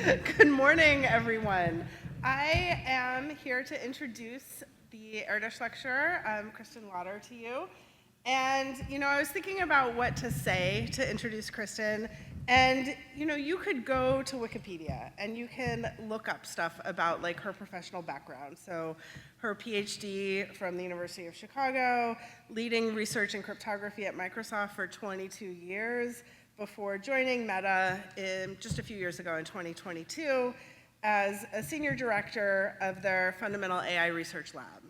Good morning, everyone. I am here to introduce the Erdős lecture, Kristin Lauter, to you. And, I was thinking about what to say to introduce Kristin. And, you could go to Wikipedia and you can look up stuff about her professional background. So her PhD from the University of Chicago, leading research in cryptography at Microsoft for 22 years, before joining Meta just a few years ago in 2022 as a senior director of their fundamental AI research lab.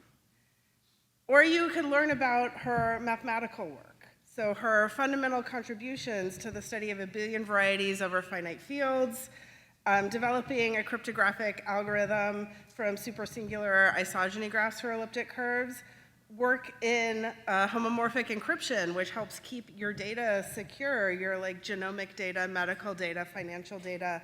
Or you could learn about her mathematical work. So her fundamental contributions to the study of a billion varieties over finite fields, developing a cryptographic algorithm from supersingular isogeny graphs for elliptic curves, work in homomorphic encryption, which helps keep your data secure, your genomic data, medical data, financial data,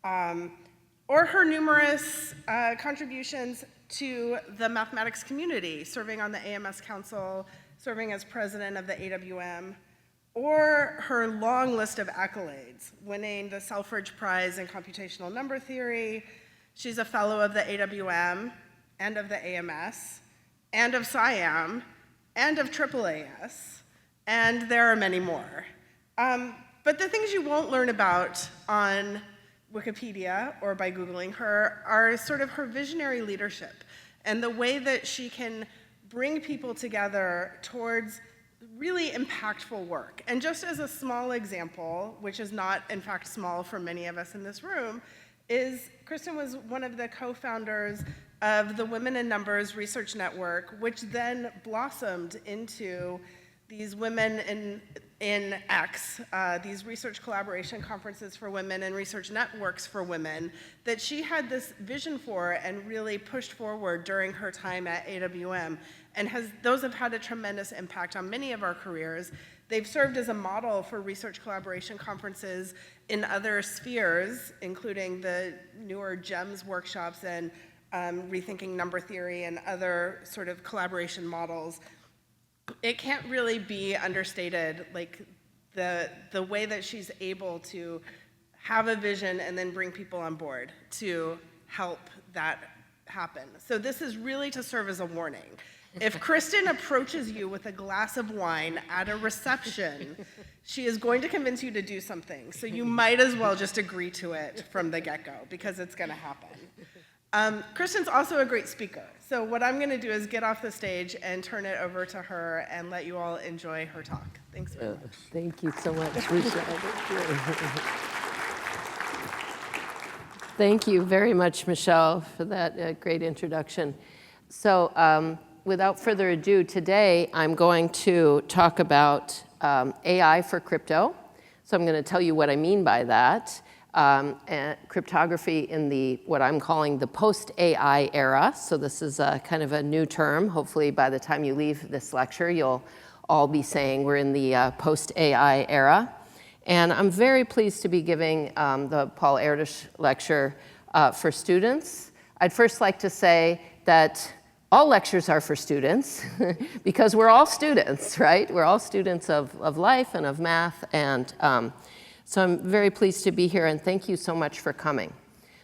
or her numerous contributions to the mathematics community, serving on the AMS Council, serving as president of the AWM, or her long list of accolades, winning the Selfridge Prize in Computational Number Theory. She's a fellow of the AWM and of the AMS, and of SIAM, and of AAAS, and there are many more. But the things you won't learn about on Wikipedia or by Googling her are sort of her visionary leadership and the way that she can bring people together towards really impactful work. And just as a small example, which is not in fact small for many of us in this room, is Kristin was one of the co-founders of the Women in Numbers Research Network, which then blossomed into these Women in X, these research collaboration conferences for women and research networks for women that she had this vision for and really pushed forward during her time at AWM. And those have had a tremendous impact on many of our careers. They've served as a model for research collaboration conferences in other spheres, including the newer GEMS workshops and rethinking number theory and other sort of collaboration models. It can't really be understated, the way that she's able to have a vision and then bring people on board to help that happen. So this is really to serve as a warning. If Kristin approaches you with a glass of wine at a reception, she is going to convince you to do something. So you might as well just agree to it from the get-go, because it's going to happen. Kristin's also a great speaker. So what I'm going to do is get off the stage and turn it over to her and let you all enjoy her talk. Thanks very much. Thank you so much, Michelle. Thank you very much, Michelle, for that great introduction. So without further ado, today I'm going to talk about AI for crypto. So I'm going to tell you what I mean by that. Cryptography in what I'm calling the post-AI era. So this is kind of a new term. Hopefully by the time you leave this lecture, you'll all be saying we're in the post-AI era. And I'm very pleased to be giving the Paul Erdős lecture for students. I'd first like to say that all lectures are for students because we're all students, right? We're all students of life and of math, and so I'm very pleased to be here, and thank you so much for coming.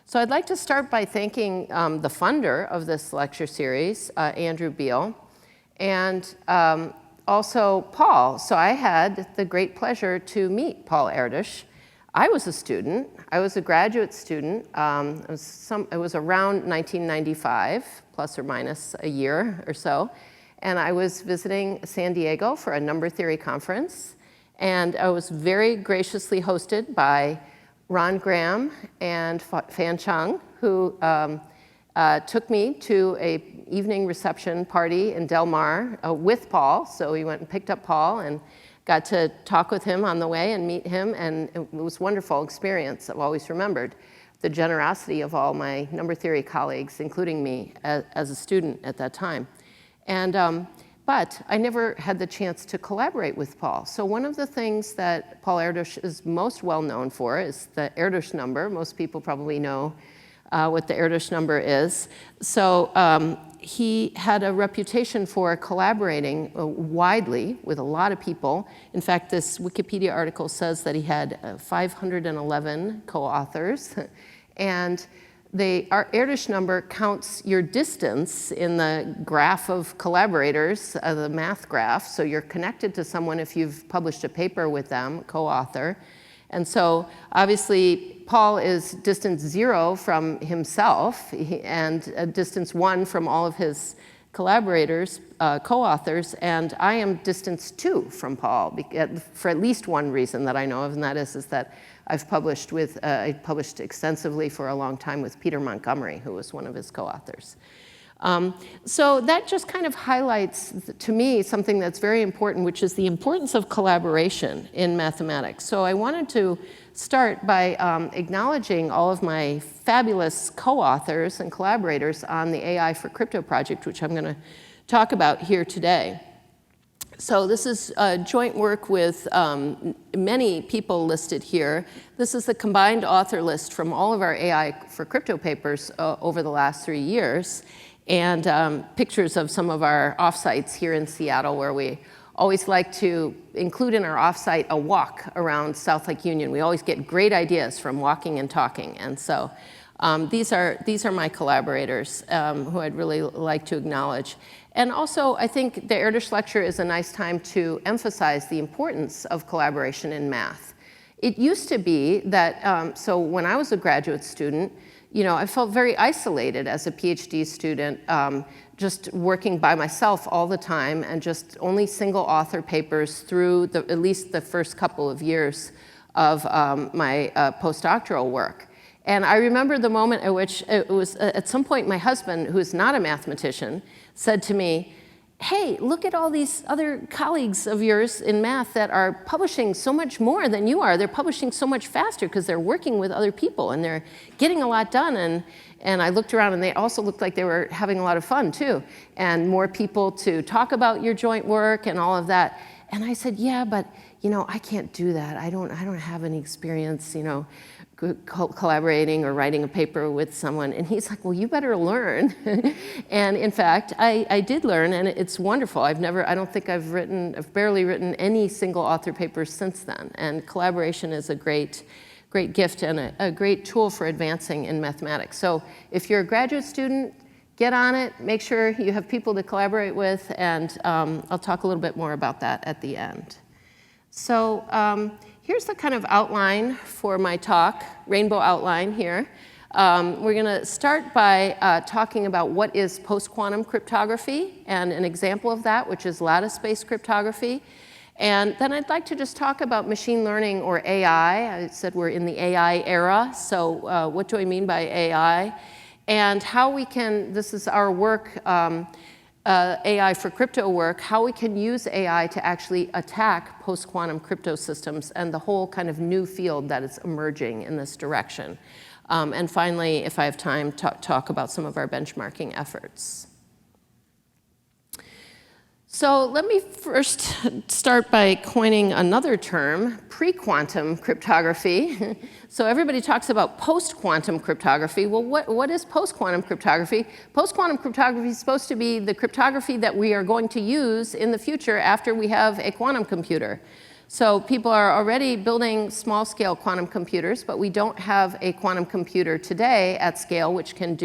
So I'd like to start by thanking the funder of this lecture series, Andrew Beal, and also Paul. So I had the great pleasure to meet Paul Erdős. I was a student. I was a graduate student. It was around 1995, plus or minus a year or so, and I was visiting San Diego for a number theory conference. And I was very graciously hosted by Ron Graham and Fan Chung, who took me to an evening reception party in Del Mar with Paul. So we went and picked up Paul and got to talk with him on the way and meet him. And it was a wonderful experience. I've always remembered the generosity of all my number theory colleagues, including me as a student at that time. And but I never had the chance to collaborate with Paul. So one of the things that Paul Erdős is most well known for is the Erdős number. Most people probably know what the Erdős number is. So he had a reputation for collaborating widely with a lot of people. In fact, this Wikipedia article says that he had 511 co-authors. And our Erdős number counts your distance in the graph of collaborators, the math graph. So you're connected to someone if you've published a paper with them, co-author. And so obviously, Paul is distance 0 from himself and distance 1 from all of his collaborators, co-authors, and I am distance 2 from Paul for at least one reason that I know of, and that is that I've published I published extensively for a long time with Peter Montgomery, who was one of his co-authors. So that just kind of highlights, to me, something that's very important, which is the importance of collaboration in mathematics. So I wanted to start by acknowledging all of my fabulous co-authors and collaborators on the AI for Crypto project, which I'm going to talk about here today. So this is joint work with many people listed here. This is the combined author list from all of our AI for Crypto papers over the last 3 years, and pictures of some of our offsites here in Seattle, where we always like to include in our offsite a walk around South Lake Union. We always get great ideas from walking and talking, and so these are my collaborators who I'd really like to acknowledge. And also, I think the Erdős lecture is a nice time to emphasize the importance of collaboration in math. It used to be that, so when I was a graduate student, I felt very isolated as a PhD student, just working by myself all the time and just only single author papers through at least the first couple of years of my postdoctoral work. And I remember the moment at which it was, at some point, my husband, who is not a mathematician, said to me, hey, look at all these other colleagues of yours in math that are publishing so much more than you are. They're publishing so much faster because they're working with other people and they're getting a lot done. And I looked around and they also looked like they were having a lot of fun too. And more people to talk about your joint work and all of that. And I said, yeah, but I can't do that. I don't have any experience, collaborating or writing a paper with someone. And he's like, well, you better learn. And in fact, I did learn, and it's wonderful. I don't think I've barely written any single author papers since then. And collaboration is a great gift and a great tool for advancing in mathematics. So if you're a graduate student, get on it, make sure you have people to collaborate with, and I'll talk a little bit more about that at the end. So here's the kind of outline for my talk, rainbow outline here. We're going to start by talking about what is post-quantum cryptography and an example of that, which is lattice-based cryptography. And then I'd like to just talk about machine learning or AI. I said we're in the AI era, so what do I mean by AI? And how we can, this is our work, AI for crypto work, how we can use AI to actually attack post-quantum crypto systems and the whole kind of new field that is emerging in this direction. And finally, if I have time, talk about some of our benchmarking efforts. So let me first start by coining another term, pre-quantum cryptography. So everybody talks about post-quantum cryptography. Well, what is post-quantum cryptography? Post-quantum cryptography is supposed to be the cryptography that we are going to use in the future after we have a quantum computer. So people are already building small-scale quantum computers, but we don't have a quantum computer today at scale which can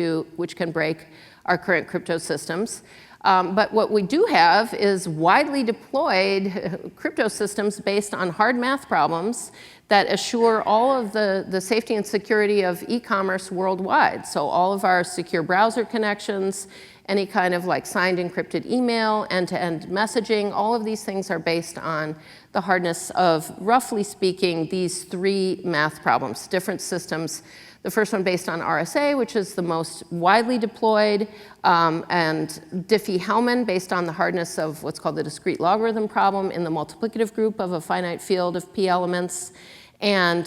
break our current crypto systems. But what we do have is widely deployed crypto systems based on hard math problems that assure all of the safety and security of e-commerce worldwide. So all of our secure browser connections, any kind of signed encrypted email, end-to-end messaging, all of these things are based on the hardness of, roughly speaking, these 3 math problems, different systems. The first one based on RSA, which is the most widely deployed, and Diffie-Hellman based on the hardness of what's called the discrete logarithm problem in the multiplicative group of a finite field of p elements. And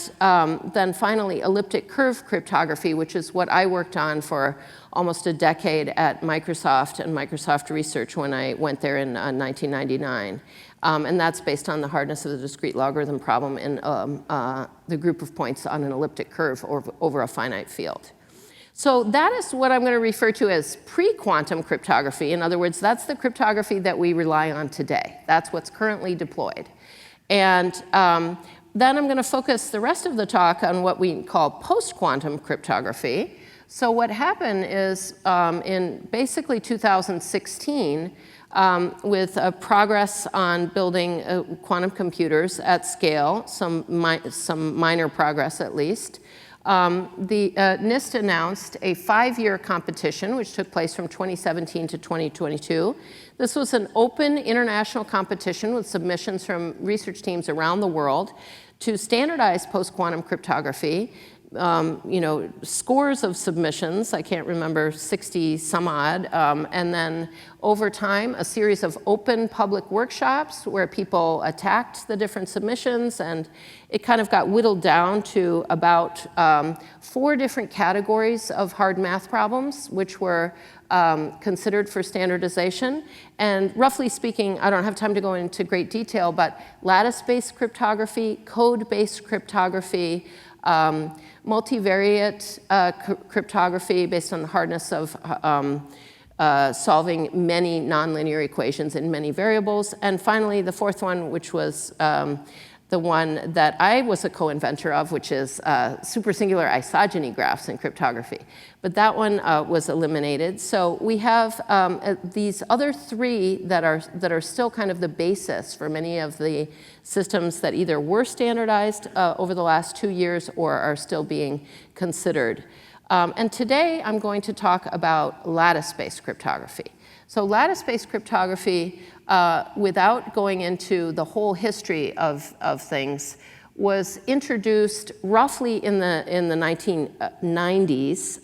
then finally, elliptic curve cryptography, which is what I worked on for almost a decade at Microsoft and Microsoft Research when I went there in 1999. And that's based on the hardness of the discrete logarithm problem in the group of points on an elliptic curve over a finite field. So that is what I'm going to refer to as pre-quantum cryptography. In other words, that's the cryptography that we rely on today. That's what's currently deployed. And Then I'm going to focus the rest of the talk on what we call post-quantum cryptography. So what happened is in basically 2016, with progress on building quantum computers at scale, some minor progress at least, the NIST announced a 5-year competition, which took place from 2017 to 2022. This was an open international competition with submissions from research teams around the world to standardize post-quantum cryptography. Scores of submissions, I can't remember, 60 some odd, and then over time, a series of open public workshops where people attacked the different submissions, and it kind of got whittled down to about 4 different categories of hard math problems, which were considered for standardization. And roughly speaking, I don't have time to go into great detail, but lattice-based cryptography, code-based cryptography, multivariate cryptography based on the hardness of solving many nonlinear equations in many variables. And finally, the 4th one, which was the one that I was a co-inventor of, which is supersingular isogeny graphs in cryptography. But that one was eliminated. So we have these other 3 that are still kind of the basis for many of the systems that either were standardized over the last 2 years or are still being considered. And today I'm going to talk about lattice-based cryptography. So lattice-based cryptography, without going into the whole history of things, was introduced roughly in the 1990s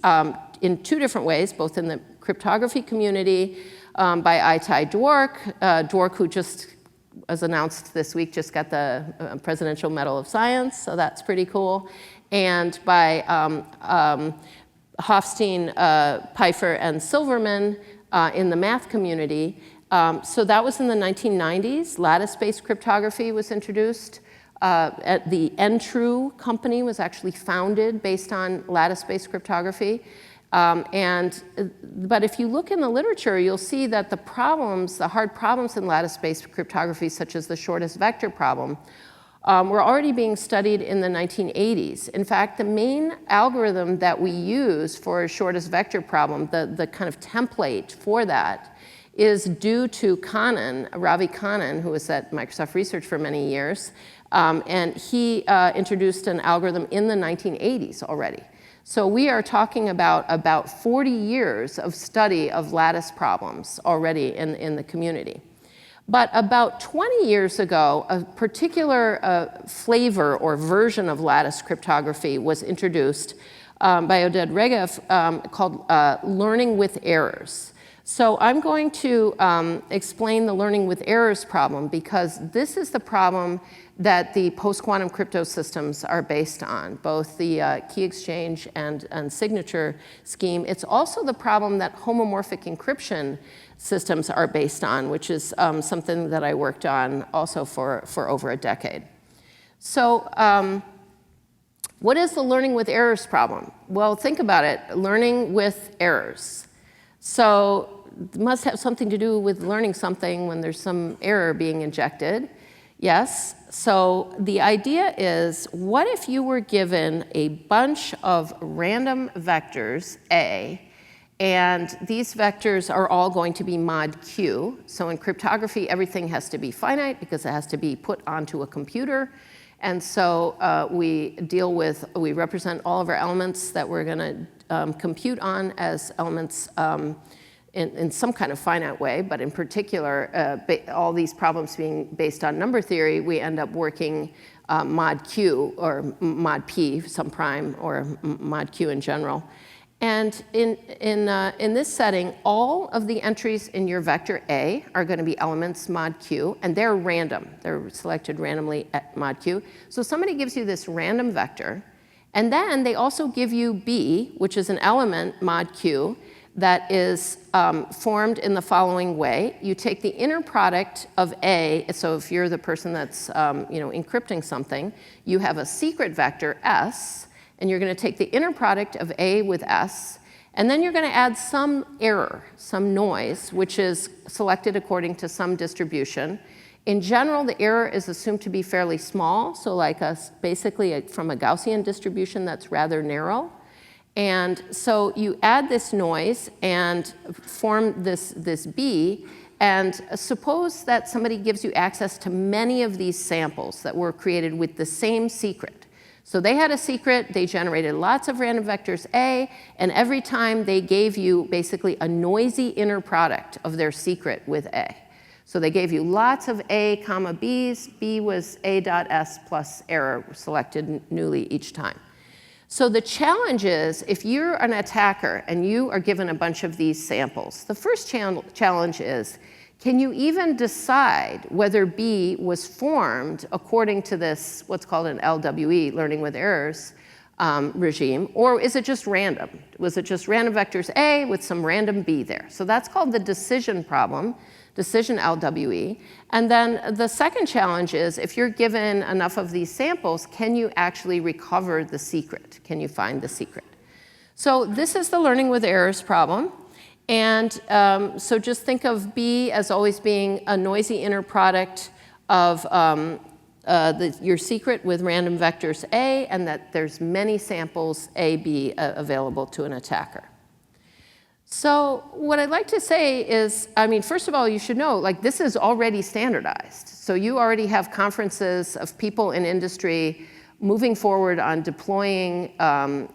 in 2 different ways, both in the cryptography community by Itai Dwork. Dwork, who just, as announced this week, just got the Presidential Medal of Science, so that's pretty cool. And by Hofstein, Pfeiffer, and Silverman in the math community. So that was in the 1990s. Lattice-based cryptography was introduced. The NTRU company was actually founded based on lattice-based cryptography. But if you look in the literature, you'll see that the hard problems in lattice-based cryptography, such as the shortest vector problem, were already being studied in the 1980s. In fact, the main algorithm that we use for a shortest vector problem, the kind of template for that, is due to Ravi Kannan, who was at Microsoft Research for many years. And he introduced an algorithm in the 1980s already. So we are talking about 40 years of study of lattice problems already in the community. But about 20 years ago, a particular flavor or version of lattice cryptography was introduced by Oded Regev called learning with errors. So I'm going to explain the learning with errors problem because this is the problem that the post-quantum crypto systems are based on, both the key exchange and signature scheme. It's also the problem that homomorphic encryption systems are based on, which is something that I worked on also for over a decade. So what is the learning with errors problem? Well, think about it, learning with errors. So it must have something to do with learning something when there's some error being injected. Yes, so the idea is, what if you were given a bunch of random vectors, A, and these vectors are all going to be mod Q. So in cryptography, everything has to be finite because it has to be put onto a computer. And so we represent all of our elements that we're going to compute on as elements in some kind of finite way, but in particular, all these problems being based on number theory, we end up working mod Q or mod P, some prime, or mod Q in general. And in this setting, all of the entries in your vector A are going to be elements mod Q, and they're random. They're selected randomly at mod Q. So somebody gives you this random vector, and then they also give you B, which is an element mod Q, that is formed in the following way. You take the inner product of A, so if you're the person that's encrypting something, you have a secret vector S, and you're going to take the inner product of A with S, and then you're going to add some error, some noise, which is selected according to some distribution. In general, the error is assumed to be fairly small, so like basically from a Gaussian distribution that's rather narrow. And so you add this noise and form this B, and suppose that somebody gives you access to many of these samples that were created with the same secret. So they had a secret, they generated lots of random vectors A, and every time they gave you basically a noisy inner product of their secret with A. So they gave you lots of A comma B's. B was A dot S plus error selected newly each time. So the challenge is, if you're an attacker and you are given a bunch of these samples, the first challenge is, can you even decide whether B was formed according to this, what's called an LWE, learning with errors, regime, or is it just random? Was it just random vectors A with some random B there? So that's called the decision problem, decision LWE. And then the second challenge is, if you're given enough of these samples, can you actually recover the secret? Can you find the secret? So this is the learning with errors problem. And so just think of B as always being a noisy inner product of your secret with random vectors A, and that there's many samples A, B available to an attacker. So what I'd like to say is, I mean, first of all, you should know, like, this is already standardized. So you already have conferences of people in industry moving forward on deploying, kind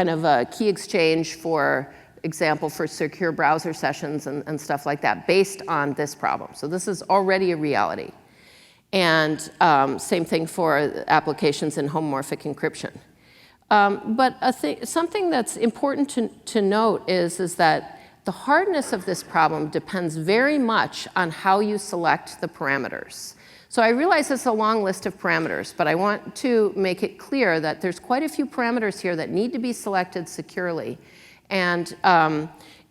of a key exchange, for example, for secure browser sessions and stuff like that, based on this problem. So this is already a reality. And same thing for applications in homomorphic encryption. But something that's important to note is that the hardness of this problem depends very much on how you select the parameters. So I realize it's a long list of parameters, but I want to make it clear that there's quite a few parameters here that need to be selected securely. And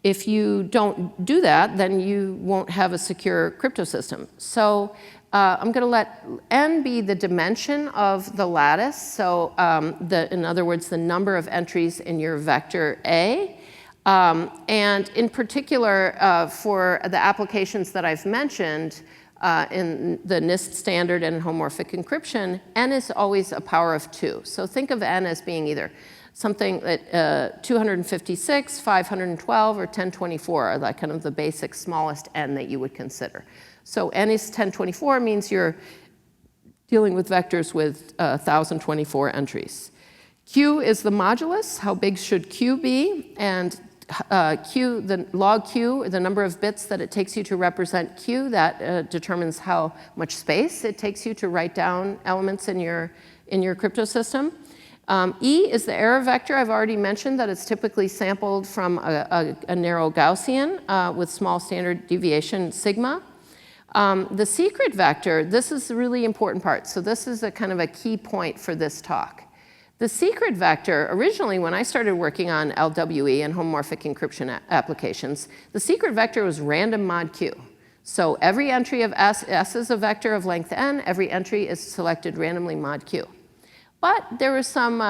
if you don't do that, then you won't have a secure crypto system. So I'm going to let n be the dimension of the lattice. So in other words, the number of entries in your vector A. And in particular, for the applications that I've mentioned, in the NIST standard and homomorphic encryption, n is always a power of 2. So think of n as being either something that 256, 512, or 1024 are like kind of the basic smallest n that you would consider. So n is 1024 means you're dealing with vectors with 1024 entries. Q is the modulus. How big should Q be? And Q, the log Q, the number of bits that it takes you to represent Q, that determines how much space it takes you to write down elements in your crypto system. E is the error vector. I've already mentioned that it's typically sampled from a narrow Gaussian with small standard deviation sigma. The secret vector, this is the really important part. So this is a kind of a key point for this talk. The secret vector, originally when I started working on LWE and homomorphic encryption applications, the secret vector was random mod Q. So every entry of S is a vector of length n, every entry is selected randomly mod Q. But there were some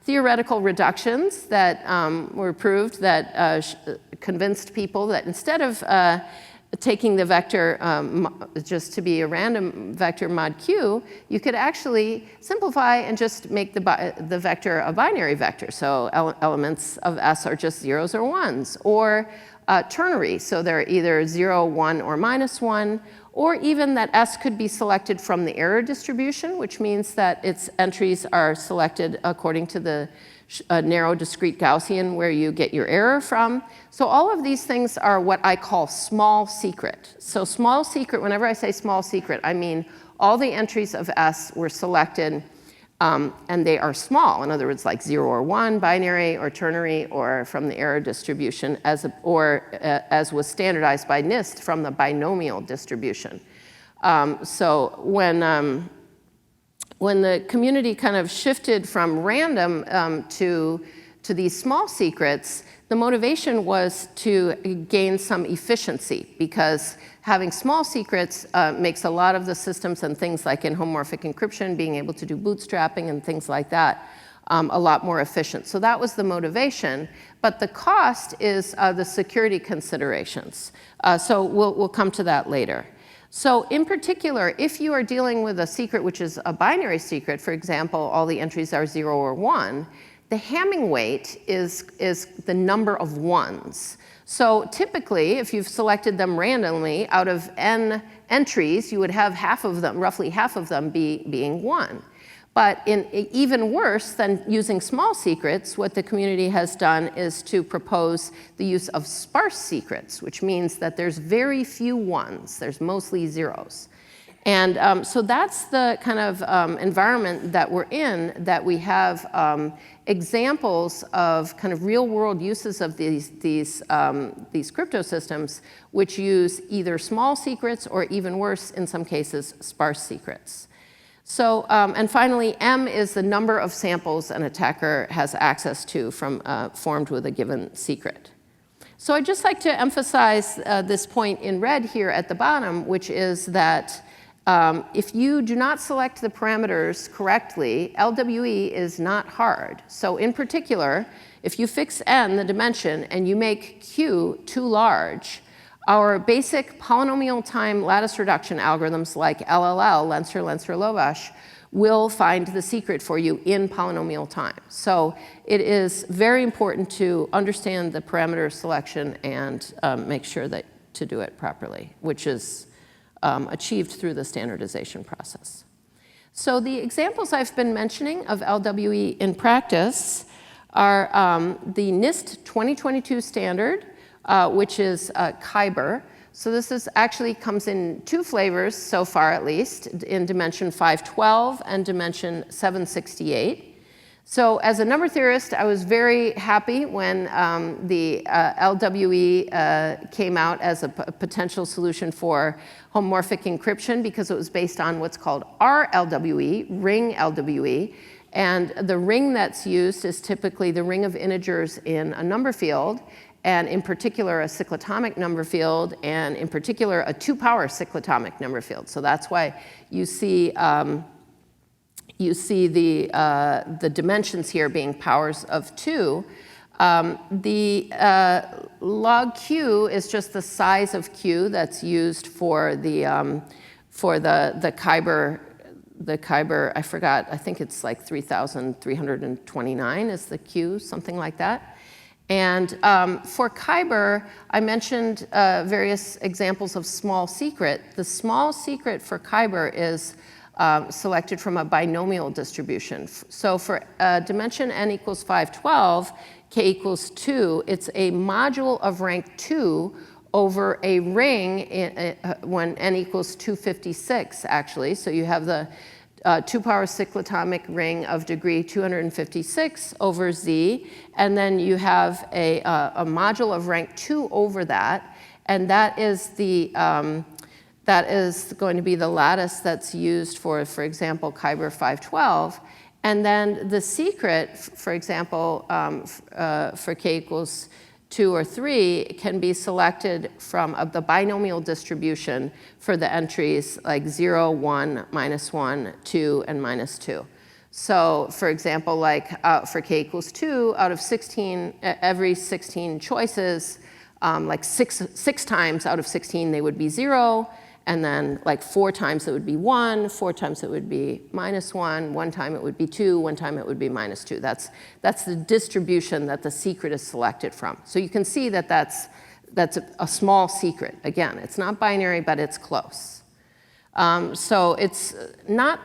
theoretical reductions that were proved that convinced people that instead of taking the vector just to be a random vector mod Q, you could actually simplify and just make the vector a binary vector. So elements of S are just zeros or ones, or ternary, so they're either 0, 1, or -1, or even that S could be selected from the error distribution, which means that its entries are selected according to the narrow discrete Gaussian where you get your error from. So all of these things are what I call small secret. So small secret, whenever I say small secret, I mean all the entries of S were selected and they are small. In other words, like 0 or 1, binary or ternary, or from the error distribution, as was standardized by NIST from the binomial distribution. So when the community kind of shifted from random to these small secrets, the motivation was to gain some efficiency, because having small secrets makes a lot of the systems and things like in homomorphic encryption, being able to do bootstrapping and things like that, a lot more efficient. So that was the motivation. But the cost is the security considerations. So we'll come to that later. So in particular, if you are dealing with a secret which is a binary secret, for example, all the entries are 0 or 1, the Hamming weight is the number of ones. So typically, if you've selected them randomly, out of n entries, you would have half of them, roughly half of them being 1. But even worse than using small secrets, what the community has done is to propose the use of sparse secrets, which means that there's very few ones. There's mostly zeros. And so that's the kind of environment that we're in, that we have examples of kind of real-world uses of these crypto systems, which use either small secrets or, even worse, in some cases, sparse secrets. So, and finally, M is the number of samples an attacker has access to from formed with a given secret. So I'd just like to emphasize this point in red here at the bottom, which is that if you do not select the parameters correctly, LWE is not hard. So in particular, if you fix N, the dimension, and you make Q too large, our basic polynomial time lattice reduction algorithms like LLL, Lenser, Lenser-Lovash, will find the secret for you in polynomial time. So it is very important to understand the parameter selection and make sure that to do it properly, which is achieved through the standardization process. So the examples I've been mentioning of LWE in practice are the NIST 2022 standard, which is Kyber. So this is actually comes in 2 flavors so far, at least, in dimension 512 and dimension 768. So as a number theorist, I was very happy when the LWE came out as a potential solution for homomorphic encryption, because it was based on what's called RLWE, ring LWE. And the ring that's used is typically the ring of integers in a number field, and in particular a cyclotomic number field, and in particular a 2-power cyclotomic number field. So that's why you see the dimensions here being powers of 2. The log Q is just the size of Q that's used for the Kyber. The Kyber, I forgot, I think it's like 3,329 is the Q, something like that. And for Kyber, I mentioned various examples of small secret. The small secret for Kyber is selected from a binomial distribution. So for dimension n equals 512, k equals 2, it's a module of rank 2 over a ring when n equals 256, actually. So you have the 2-power cyclotomic ring of degree 256 over Z, and then you have a module of rank 2 over that, and that is going to be the lattice that's used for example, Kyber 512. And then the secret, for example, for k equals 2 or 3, can be selected from the binomial distribution for the entries like 0, 1, -1, 2, and -2. So for example, like for k equals 2, out of 16, every 16 choices, like six times out of 16 they would be 0, and then like 4 times it would be 1, 4 times it would be -1, 1 time it would be 2, 1 time it would be -2. That's the distribution that the secret is selected from. So you can see that that's a small secret. Again, it's not binary, but it's close. So it's not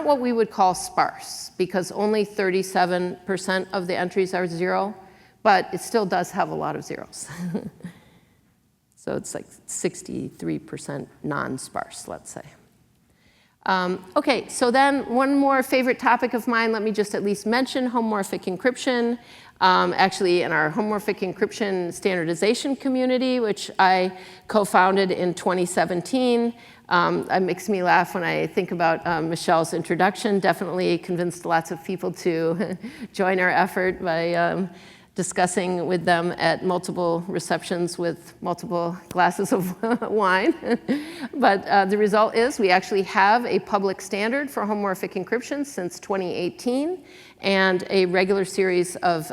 what we would call sparse, because only 37% of the entries are 0, but it still does have a lot of zeros. So it's like 63% non-sparse, let's say. Okay, so then one more favorite topic of mine, let me just at least mention homomorphic encryption. Actually, in our homomorphic encryption standardization community, which I co-founded in 2017, it makes me laugh when I think about Michelle's introduction. Definitely convinced lots of people to join our effort by discussing with them at multiple receptions with multiple glasses of wine. But the result is we actually have a public standard for homomorphic encryption since 2018 and a regular series of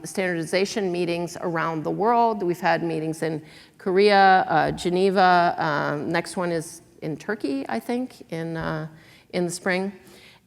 standardization meetings around the world. We've had meetings in Korea, Geneva. Next one is in Turkey, I think, in the spring.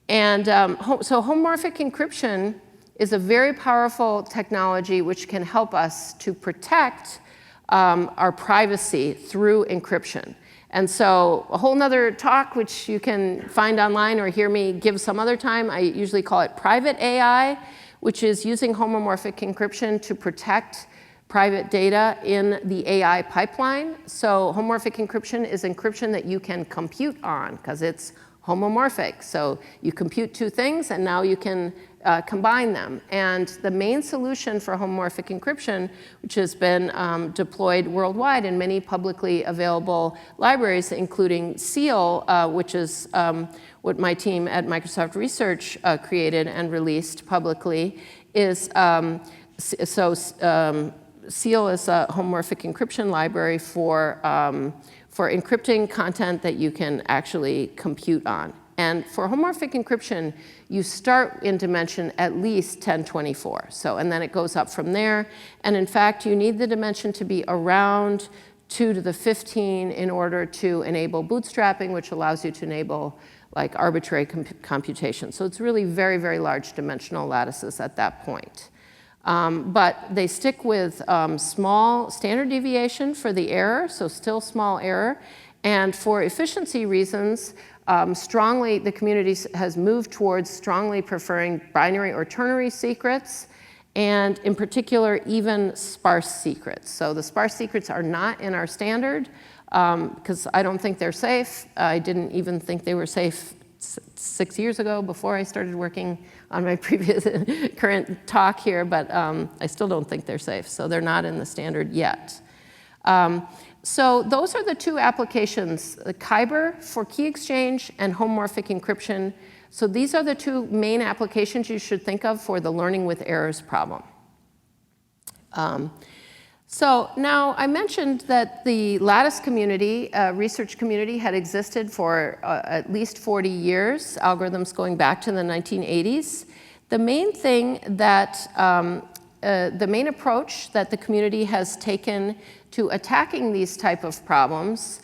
And so homomorphic encryption is a very powerful technology which can help us to protect our privacy through encryption. And so a whole nother talk, which you can find online or hear me give some other time, I usually call it private AI, which is using homomorphic encryption to protect private data in the AI pipeline. So homomorphic encryption is encryption that you can compute on because it's homomorphic. So you compute two things and now you can combine them. And the main solution for homomorphic encryption, which has been deployed worldwide in many publicly available libraries, including SEAL, which is what my team at Microsoft Research created and released publicly, is SEAL is a homomorphic encryption library for encrypting content that you can actually compute on. And for homomorphic encryption, you start in dimension at least 1024. And then it goes up from there. And in fact, you need the dimension to be around 2 to the 15 in order to enable bootstrapping, which allows you to enable like arbitrary computation. So it's really very, very large dimensional lattices at that point. But they stick with small standard deviation for the error, so still small error. And for efficiency reasons, the community has moved towards strongly preferring binary or ternary secrets, and in particular, even sparse secrets. So the sparse secrets are not in our standard because I don't think they're safe. I didn't even think they were safe 6 years ago before I started working on my previous current talk here, but I still don't think they're safe. So they're not in the standard yet. So those are the two applications, the Kyber for key exchange and homomorphic encryption. So these are the two main applications you should think of for the learning with errors problem. So now I mentioned that the Lattice community, research community, had existed for at least 40 years, algorithms going back to the 1980s. The main thing that, the main approach that the community has taken to attacking these type of problems.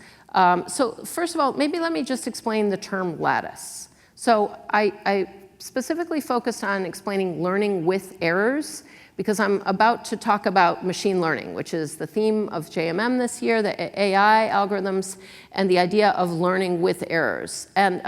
So first of all, maybe let me just explain the term lattice. So I specifically focused on explaining learning with errors because I'm about to talk about machine learning, which is the theme of JMM this year, the AI algorithms, and the idea of learning with errors. And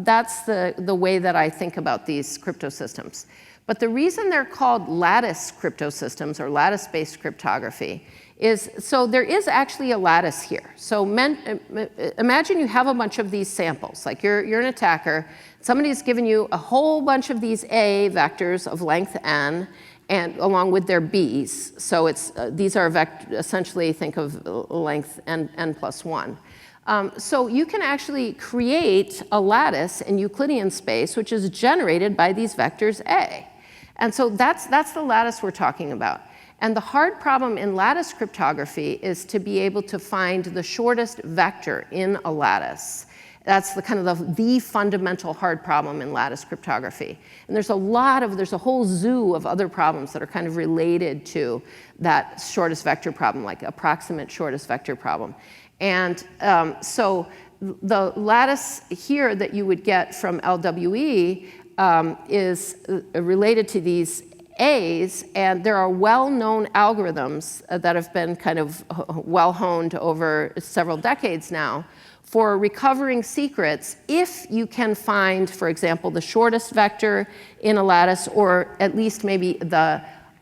that's the way that I think about these crypto systems. But the reason they're called lattice crypto systems or lattice-based cryptography is, so there is actually a lattice here. So imagine you have a bunch of these samples, like you're an attacker, somebody's given you a whole bunch of these A vectors of length n, and along with their B's. So it's, these are essentially, think of length n plus 1. So you can actually create a lattice in Euclidean space, which is generated by these vectors A. And so that's the lattice we're talking about. And the hard problem in lattice cryptography is to be able to find the shortest vector in a lattice. That's the kind of the fundamental hard problem in lattice cryptography. And there's a whole zoo of other problems that are kind of related to that shortest vector problem, like approximate shortest vector problem. And so the lattice here that you would get from LWE is related to these A's, and there are well-known algorithms that have been kind of well-honed over several decades now for recovering secrets if you can find, for example, the shortest vector in a lattice, or at least maybe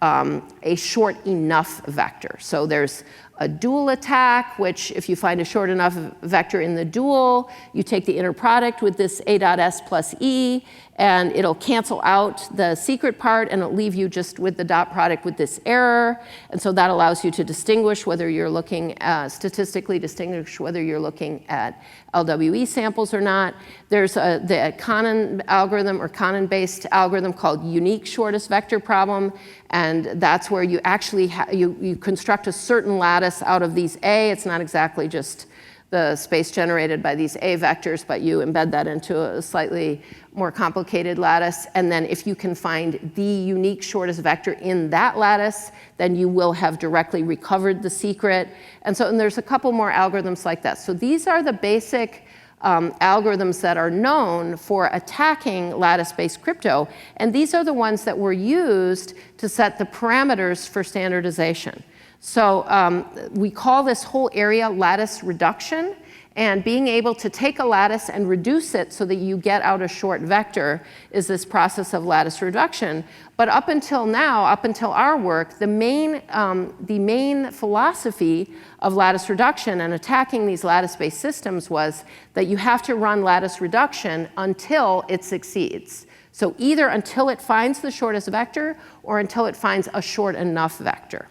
a short enough vector. So there's a dual attack, which if you find a short enough vector in the dual, you take the inner product with this A dot S plus E, and it'll cancel out the secret part, and it'll leave you just with the dot product with this error. And so that allows you to distinguish whether you're looking, statistically distinguish whether you're looking at LWE samples or not. There's the Cannon algorithm or Cannon-based algorithm called unique shortest vector problem, and that's where you actually you construct a certain lattice out of these A. It's not exactly just the space generated by these A vectors, but you embed that into a slightly more complicated lattice. And then if you can find the unique shortest vector in that lattice, then you will have directly recovered the secret. And there's a couple more algorithms like that. So these are the basic algorithms that are known for attacking lattice-based crypto. And these are the ones that were used to set the parameters for standardization. So we call this whole area lattice reduction, and being able to take a lattice and reduce it so that you get out a short vector is this process of lattice reduction. But up until now, up until our work, the main philosophy of lattice reduction and attacking these lattice-based systems was that you have to run lattice reduction until it succeeds. So either until it finds the shortest vector or until it finds a short enough vector.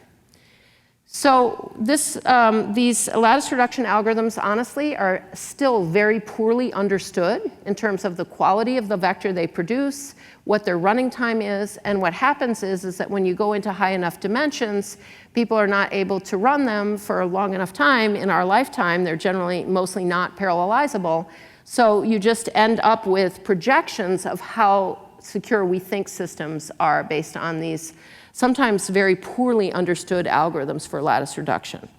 So these lattice reduction algorithms, honestly, are still very poorly understood in terms of the quality of the vector they produce, what their running time is, and what happens is that when you go into high enough dimensions, people are not able to run them for a long enough time in our lifetime. They're generally mostly not parallelizable. So you just end up with projections of how secure we think systems are based on these sometimes very poorly understood algorithms for lattice reduction.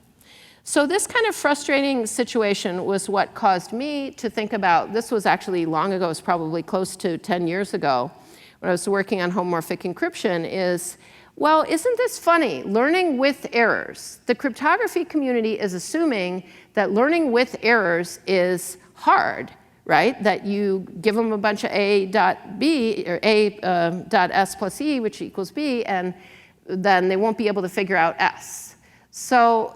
So this kind of frustrating situation was what caused me to think about, this was actually long ago, it was probably close to 10 years ago, when I was working on homomorphic encryption, is, well, isn't this funny? Learning with errors. The cryptography community is assuming that learning with errors is hard, right? That you give them a bunch of A dot B, or A dot S plus E, which equals B, and then they won't be able to figure out S. So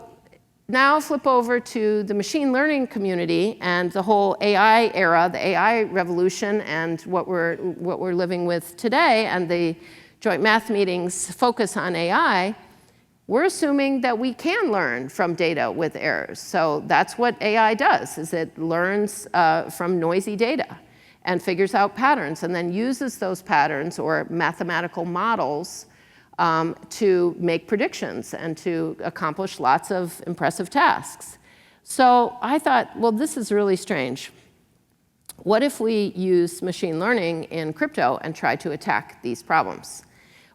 now flip over to the machine learning community and the whole AI era, the AI revolution, and what we're living with today, and the joint math meetings focus on AI. We're assuming that we can learn from data with errors. So that's what AI does, is it learns from noisy data and figures out patterns and then uses those patterns or mathematical models to make predictions and to accomplish lots of impressive tasks. So I thought, well, this is really strange. What if we use machine learning in crypto and try to attack these problems?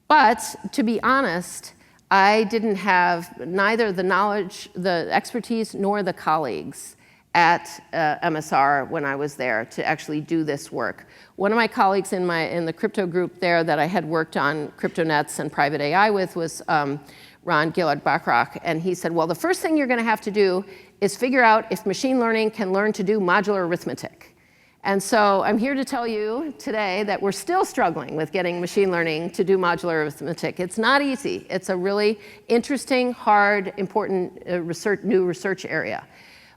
But to be honest, I didn't have neither the knowledge, the expertise, nor the colleagues at MSR when I was there to actually do this work. One of my colleagues in the crypto group there that I had worked on cryptonets and private AI with was Ron Gillard-Bachrach, and he said, well, the first thing you're going to have to do is figure out if machine learning can learn to do modular arithmetic. And so I'm here to tell you today that we're still struggling with getting machine learning to do modular arithmetic. It's not easy. It's a really interesting, hard, important new research area.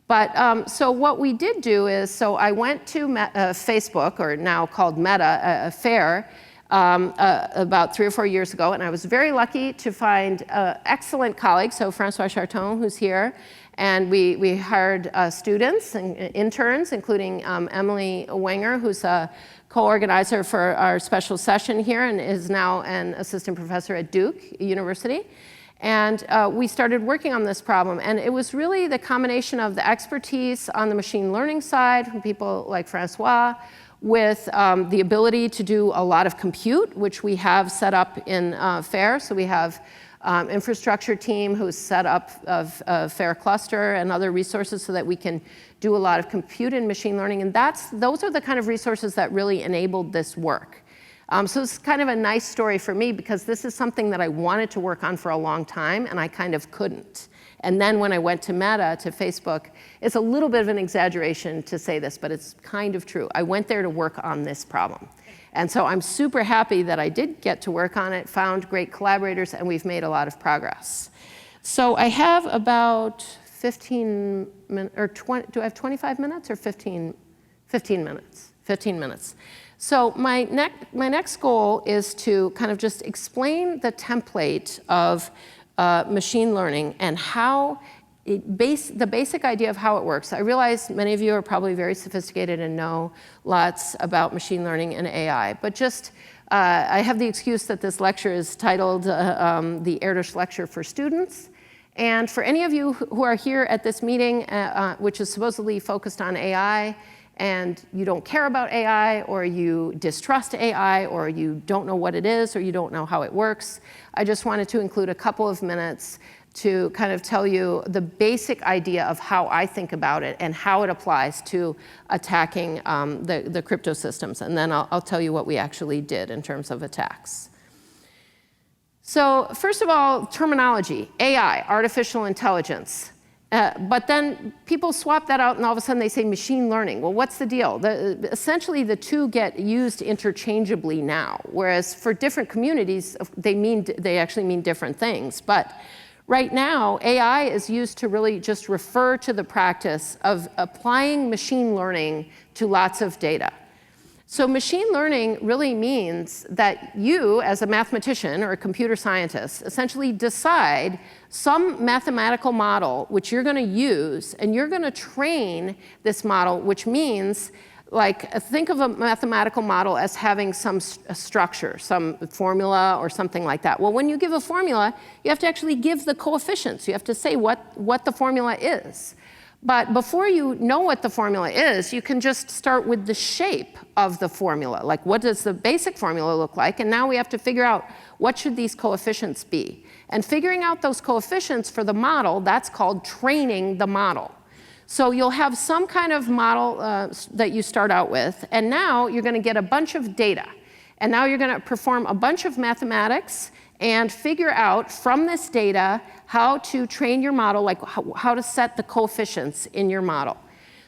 But so what we did do is, so I went to Facebook, or now called Meta, a fair, about 3 or 4 years ago, and I was very lucky to find excellent colleagues, so Francois Charton, who's here, and we hired students and interns, including Emily Wenger, who's a co-organizer for our special session here and is now an assistant professor at Duke University. And we started working on this problem. And it was really the combination of the expertise on the machine learning side from people like Francois, with the ability to do a lot of compute, which we have set up in FAIR. So we have infrastructure team who's set up a FAIR cluster and other resources so that we can do a lot of compute in machine learning. And those are the kind of resources that really enabled this work. So it's kind of a nice story for me because this is something that I wanted to work on for a long time and I kind of couldn't. And then when I went to Meta, to Facebook, it's a little bit of an exaggeration to say this, but it's kind of true. I went there to work on this problem. And so I'm super happy that I did get to work on it, found great collaborators, and we've made a lot of progress. So I have about 15 minutes, or 20, do I have 25 minutes or 15 minutes? 15 minutes. So my next goal is to kind of just explain the template of machine learning and how the basic idea of how it works. I realize many of you are probably very sophisticated and know lots about machine learning and AI, but just I have the excuse that this lecture is titled the Erdős Lecture for Students. And for any of you who are here at this meeting, which is supposedly focused on AI, and you don't care about AI, or you distrust AI, or you don't know what it is, or you don't know how it works, I just wanted to include a couple of minutes to kind of tell you the basic idea of how I think about it and how it applies to attacking the crypto systems. And then I'll tell you what we actually did in terms of attacks. So first of all, terminology, AI, artificial intelligence. But then people swap that out and all of a sudden they say machine learning. Well, what's the deal? Essentially, the two get used interchangeably now, whereas for different communities, they actually mean different things. But right now, AI is used to really just refer to the practice of applying machine learning to lots of data. So machine learning really means that you, as a mathematician or a computer scientist, essentially decide some mathematical model which you're going to use, and you're going to train this model, which means, like, think of a mathematical model as having some structure, some formula or something like that. Well, when you give a formula, you have to actually give the coefficients. You have to say what the formula is. But before you know what the formula is, you can just start with the shape of the formula. Like, what does the basic formula look like? And now we have to figure out what should these coefficients be. And figuring out those coefficients for the model, that's called training the model. So you'll have some kind of model that you start out with, and now you're going to get a bunch of data. And now you're going to perform a bunch of mathematics and figure out from this data how to train your model, like how to set the coefficients in your model.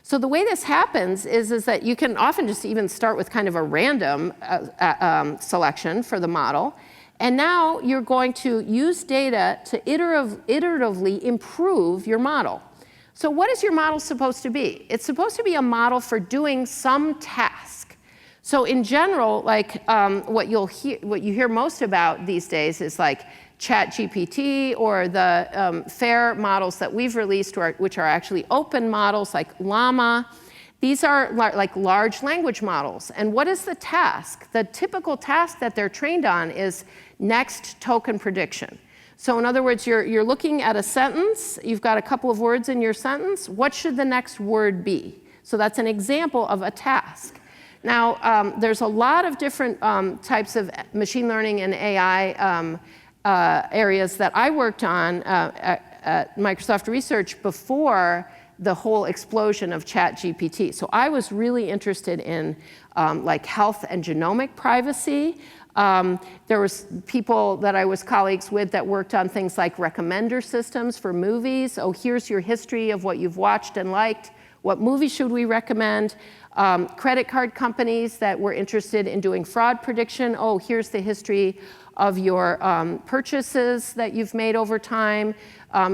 So the way this happens is that you can often just even start with kind of a random selection for the model. And now you're going to use data to iteratively improve your model. So what is your model supposed to be? It's supposed to be a model for doing some task. So in general, like what you hear most about these days is like ChatGPT or the FAIR models that we've released, which are actually open models like Llama. These are like large language models. And what is the task? The typical task that they're trained on is next token prediction. So in other words, you're looking at a sentence. You've got a couple of words in your sentence. What should the next word be? So that's an example of a task. Now, there's a lot of different types of machine learning and AI areas that I worked on at Microsoft Research before the whole explosion of ChatGPT. So I was really interested in like health and genomic privacy. There was people that I was colleagues with that worked on things like recommender systems for movies. Oh, here's your history of what you've watched and liked. What movie should we recommend? Credit card companies that were interested in doing fraud prediction. Oh, here's the history of your purchases that you've made over time.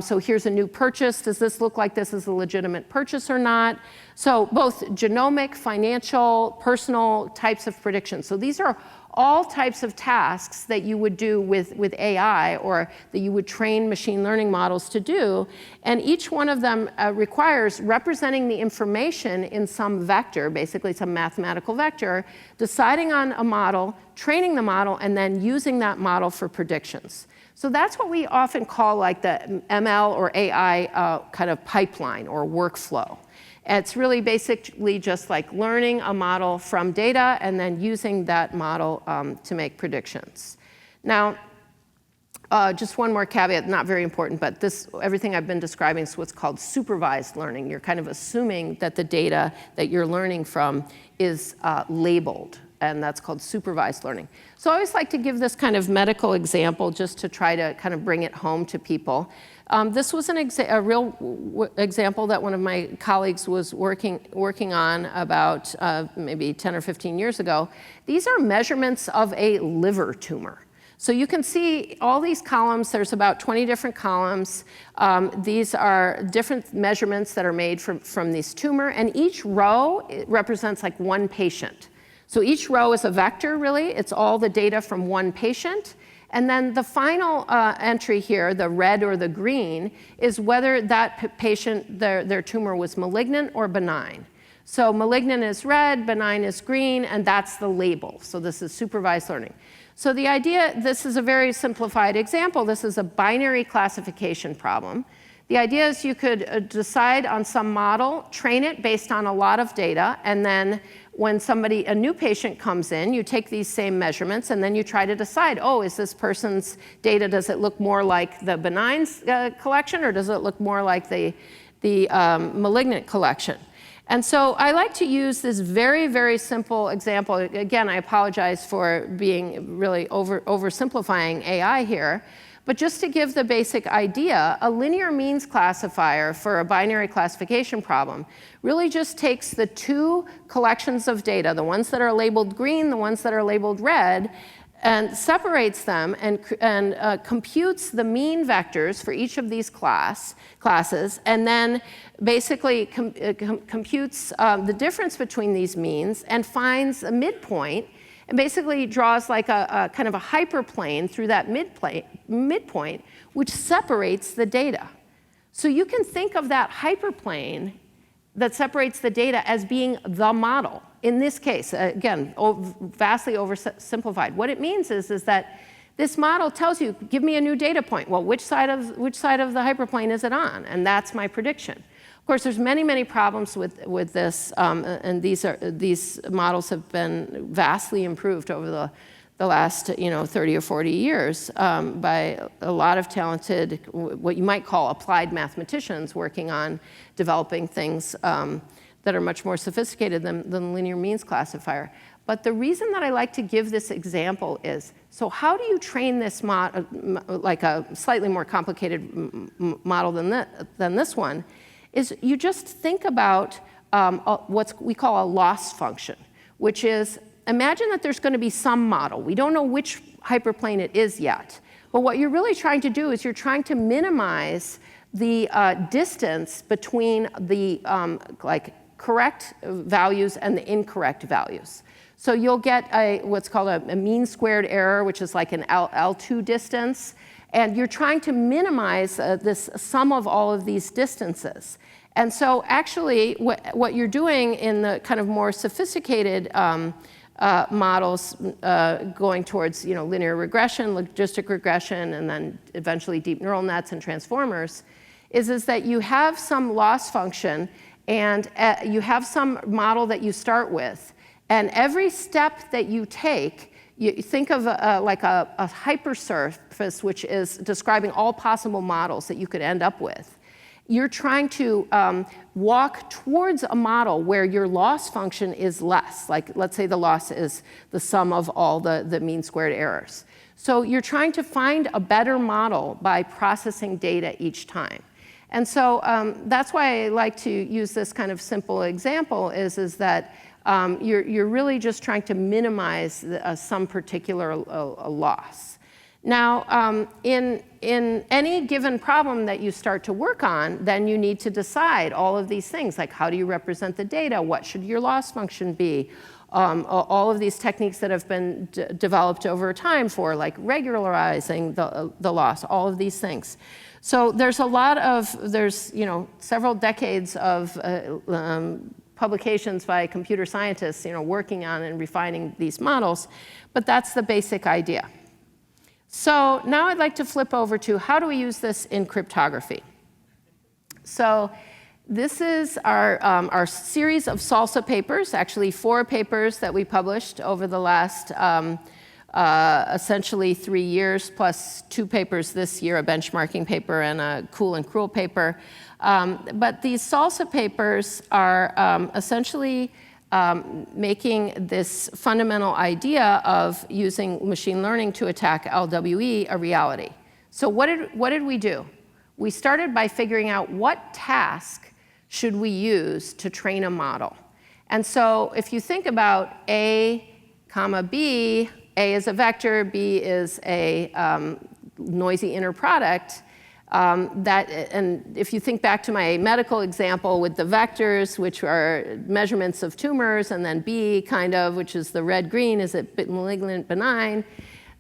So here's a new purchase. Does this look like this is a legitimate purchase or not? So both genomic, financial, personal types of predictions. So these are all types of tasks that you would do with AI, or that you would train machine learning models to do. And each one of them requires representing the information in some vector, basically some mathematical vector, deciding on a model, training the model, and then using that model for predictions. So that's what we often call like the ML or AI kind of pipeline or workflow. It's really basically just like learning a model from data and then using that model to make predictions. Now, just one more caveat, not very important, but everything I've been describing is what's called supervised learning. You're kind of assuming that the data that you're learning from is labeled, and that's called supervised learning. So I always like to give this kind of medical example just to try to kind of bring it home to people. This was a real example that one of my colleagues was working on about maybe 10 or 15 years ago. These are measurements of a liver tumor. So you can see all these columns. There's about 20 different columns. These are different measurements that are made from this tumor, and each row represents like one patient. So each row is a vector, really. It's all the data from one patient. And then the final entry here, the red or the green, is whether that patient, their tumor was malignant or benign. So malignant is red, benign is green, and that's the label. So this is supervised learning. So the idea, this is a very simplified example. This is a binary classification problem. The idea is you could decide on some model, train it based on a lot of data, and then when a new patient comes in, you take these same measurements, and then you try to decide, oh, is this person's data, does it look more like the benign collection, or does it look more like the malignant collection? And so I like to use this very, very simple example. Again, I apologize for being really oversimplifying AI here. But just to give the basic idea, a linear means classifier for a binary classification problem really just takes the two collections of data, the ones that are labeled green, the ones that are labeled red, and separates them and computes the mean vectors for each of these classes, and then basically computes the difference between these means and finds a midpoint, and basically draws like a kind of a hyperplane through that midpoint, which separates the data. So you can think of that hyperplane that separates the data as being the model. In this case, again, vastly oversimplified. What it means is that this model tells you, give me a new data point. Well, which side of the hyperplane is it on? And that's my prediction. Of course, there's many, many problems with this, and these models have been vastly improved over the last 30 or 40 years by a lot of talented, what you might call applied mathematicians working on developing things that are much more sophisticated than the linear means classifier. But the reason that I like to give this example is, so how do you train this like a slightly more complicated model than this one, is you just think about what we call a loss function, which is, imagine that there's going to be some model. We don't know which hyperplane it is yet. But what you're really trying to do is you're trying to minimize the distance between the correct values and the incorrect values. So you'll get what's called a mean squared error, which is like an L2 distance. And you're trying to minimize this sum of all of these distances. And so actually what you're doing in the kind of more sophisticated models going towards linear regression, logistic regression, and then eventually deep neural nets and transformers, is that you have some loss function and you have some model that you start with. And every step that you take, you think of like a hypersurface, which is describing all possible models that you could end up with. You're trying to walk towards a model where your loss function is less. Like, let's say the loss is the sum of all the mean squared errors. So you're trying to find a better model by processing data each time. And so that's why I like to use this kind of simple example is that you're really just trying to minimize some particular loss. Now, in any given problem that you start to work on, then you need to decide all of these things, like how do you represent the data? What should your loss function be? All of these techniques that have been developed over time for like regularizing the loss, all of these things. So there's several decades of publications by computer scientists, working on and refining these models, but that's the basic idea. So now I'd like to flip over to how do we use this in cryptography. So this is our series of SALSA papers, actually 4 papers that we published over the last essentially 3 years, plus 2 papers this year, a benchmarking paper and a cool and cruel paper. But these SALSA papers are essentially making this fundamental idea of using machine learning to attack LWE a reality. So what did we do? We started by figuring out what task should we use to train a model. And so if you think about A, comma B, A is a vector, B is a noisy inner product. And if you think back to my medical example with the vectors, which are measurements of tumors, and then B kind of, which is the red-green, is it malignant, benign?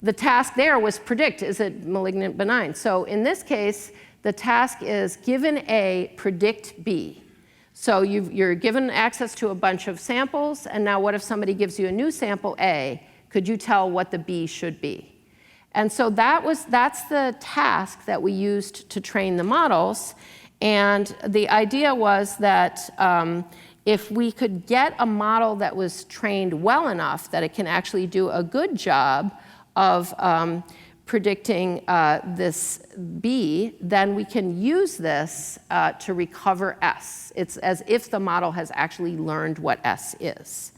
The task there was predict, is it malignant, benign? So in this case, the task is given A, predict B. So you're given access to a bunch of samples, and now what if somebody gives you a new sample A? Could you tell what the B should be? And so that's the task that we used to train the models. And the idea was that if we could get a model that was trained well enough that it can actually do a good job of predicting this B, then we can use this to recover S. It's as if the model has actually learned what S is.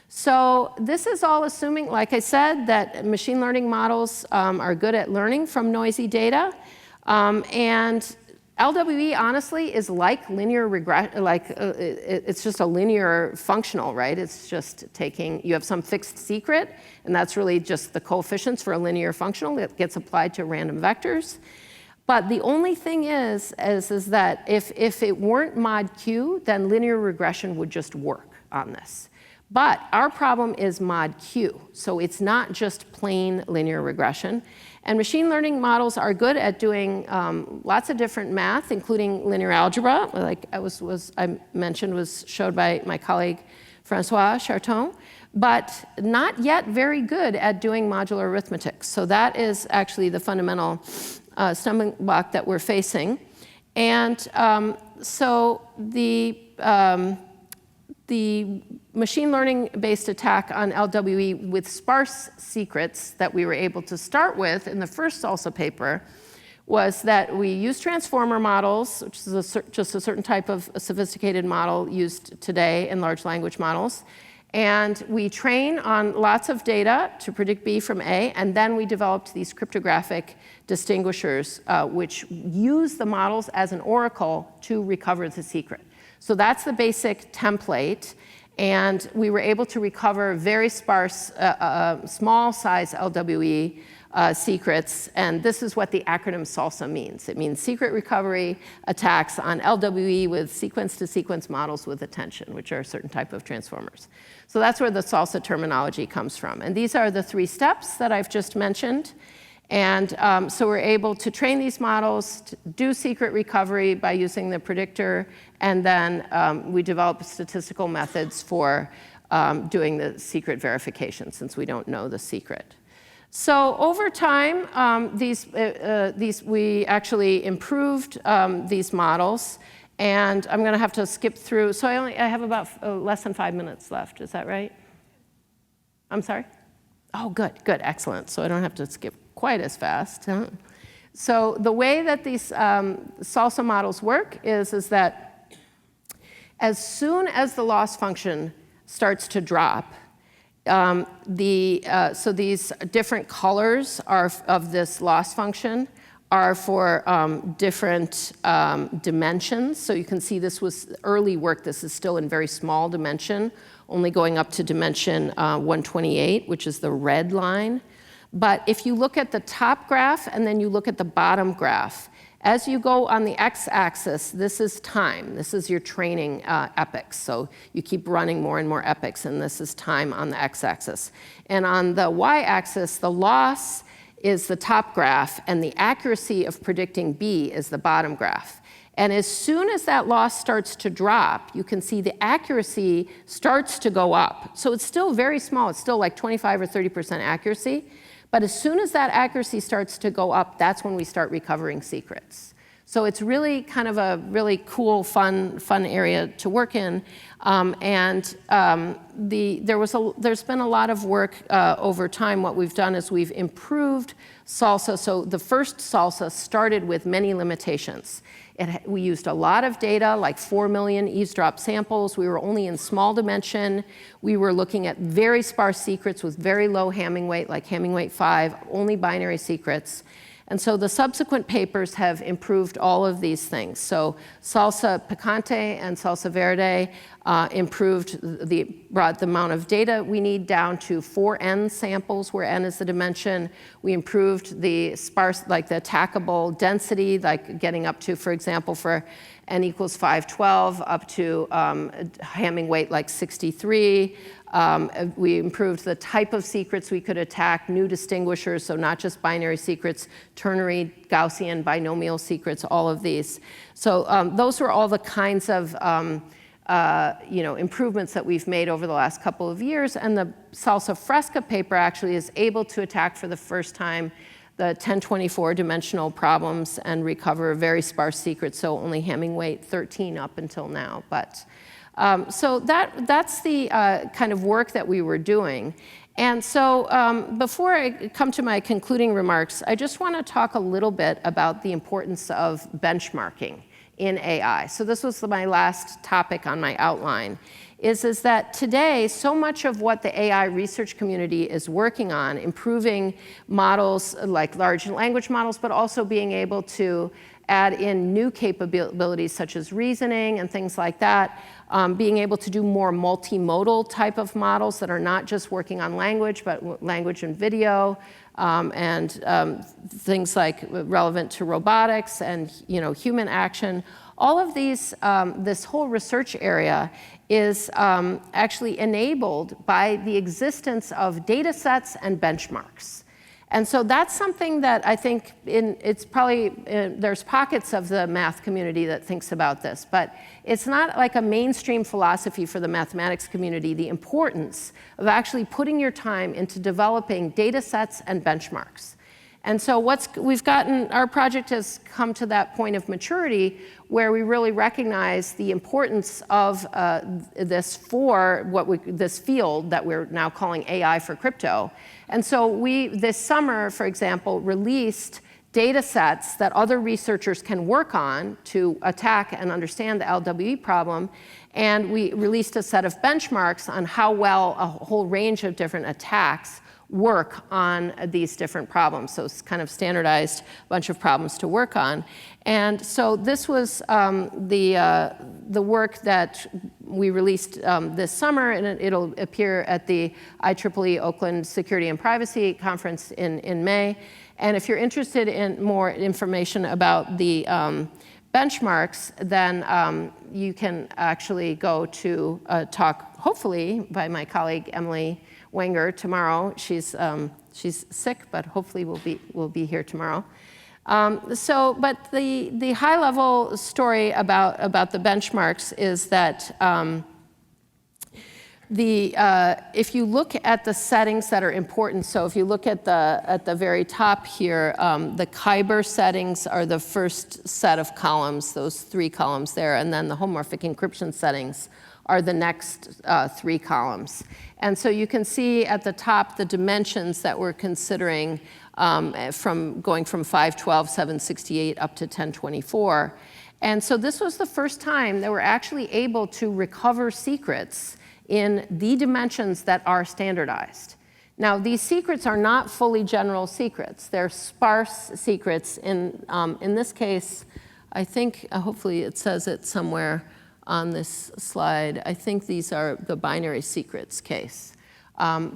So this is all assuming, like I said, that machine learning models are good at learning from noisy data. And LWE, honestly, is like linear regression, it's just a linear functional, right? It's just taking, you have some fixed secret, and that's really just the coefficients for a linear functional that gets applied to random vectors. But the only thing is that if it weren't mod Q, then linear regression would just work on this. But our problem is mod Q, so it's not just plain linear regression. And machine learning models are good at doing lots of different math, including linear algebra, like I mentioned, was showed by my colleague Francois Charton, but not yet very good at doing modular arithmetic. So that is actually the fundamental stumbling block that we're facing. And so the machine learning-based attack on LWE with sparse secrets that we were able to start with in the first SALSA paper was that we use transformer models, which is just a certain type of sophisticated model used today in large language models. And we train on lots of data to predict B from A, and then we developed these cryptographic distinguishers, which use the models as an oracle to recover the secret. So that's the basic template. And we were able to recover very sparse, small size LWE secrets. And this is what the acronym SALSA means. It means secret recovery attacks on LWE with sequence-to-sequence models with attention, which are a certain type of transformers. So that's where the SALSA terminology comes from. And these are the 3 steps that I've just mentioned. And so we're able to train these models to do secret recovery by using the predictor, and then we develop statistical methods for doing the secret verification, since we don't know the secret. So over time, we actually improved these models, and I'm going to have to skip through. So I have about less than 5 minutes left. Is that right? I'm sorry? Oh, good, excellent. So I don't have to skip quite as fast. So the way that these SALSA models work is that as soon as the loss function starts to drop, so these different colors of this loss function are for different dimensions. So you can see this was early work. This is still in very small dimension, only going up to dimension 128, which is the red line. But if you look at the top graph and then you look at the bottom graph, as you go on the x-axis, this is time. This is your training epochs. So you keep running more and more epochs, and this is time on the x-axis. And on the y-axis, the loss is the top graph, and the accuracy of predicting B is the bottom graph. And as soon as that loss starts to drop, you can see the accuracy starts to go up. So it's still very small. It's still like 25 or 30% accuracy. But as soon as that accuracy starts to go up, that's when we start recovering secrets. So it's really kind of a really cool, fun area to work in. There's been a lot of work over time. What we've done is we've improved SALSA. So the first SALSA started with many limitations. We used a lot of data, like 4 million eavesdrop samples. We were only in small dimension. We were looking at very sparse secrets with very low Hamming weight, like Hamming weight 5, only binary secrets. And so the subsequent papers have improved all of these things. So SALSA Picante and SALSA Verde brought the amount of data we need down to 4n samples, where n is the dimension. We improved the sparse, like the attackable density, like getting up to, for example, for n equals 512, up to Hamming weight like 63. We improved the type of secrets we could attack, new distinguishers, so not just binary secrets, ternary, Gaussian, binomial secrets, all of these. So those were all the kinds of improvements that we've made over the last couple of years. And the SALSA Fresca paper actually is able to attack for the first time the 1024 dimensional problems and recover very sparse secrets, so only Hamming weight 13 up until now. But so that's the kind of work that we were doing. And so before I come to my concluding remarks, I just want to talk a little bit about the importance of benchmarking in AI. So this was my last topic on my outline, is that today, so much of what the AI research community is working on, improving models like large language models, but also being able to add in new capabilities such as reasoning and things like that, being able to do more multimodal type of models that are not just working on language, but language and video, and things like relevant to robotics and human action. All of these, this whole research area is actually enabled by the existence of data sets and benchmarks. And so that's something that I think it's probably, there's pockets of the math community that thinks about this, but it's not like a mainstream philosophy for the mathematics community, the importance of actually putting your time into developing data sets and benchmarks. And so our project has come to that point of maturity where we really recognize the importance of this for this field that we're now calling AI for crypto. And so we, this summer, for example, released data sets that other researchers can work on to attack and understand the LWE problem. And we released a set of benchmarks on how well a whole range of different attacks work on these different problems. So it's kind of standardized bunch of problems to work on. And so this was the work that we released this summer, and it'll appear at the IEEE Oakland Security and Privacy Conference in May. And if you're interested in more information about the benchmarks, then you can actually go to a talk, hopefully, by my colleague Emily Wenger tomorrow. She's sick, but hopefully will be here tomorrow. But the high-level story about the benchmarks is that if you look at the settings that are important, so if you look at the very top here, the Kyber settings are the first set of columns, those 3 columns there, and then the homomorphic encryption settings are the next 3 columns. And so you can see at the top the dimensions that we're considering from going from 512, 768 up to 1024. And so this was the first time that we're actually able to recover secrets in the dimensions that are standardized. Now, these secrets are not fully general secrets. They're sparse secrets. In this case, I think, hopefully it says it somewhere on this slide. I think these are the binary secrets case. Oh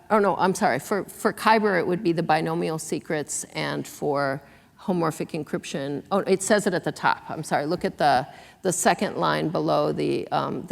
no, I'm sorry. For Kyber, it would be the binomial secrets, and for homomorphic encryption, oh, it says it at the top. I'm sorry. Look at the second line below the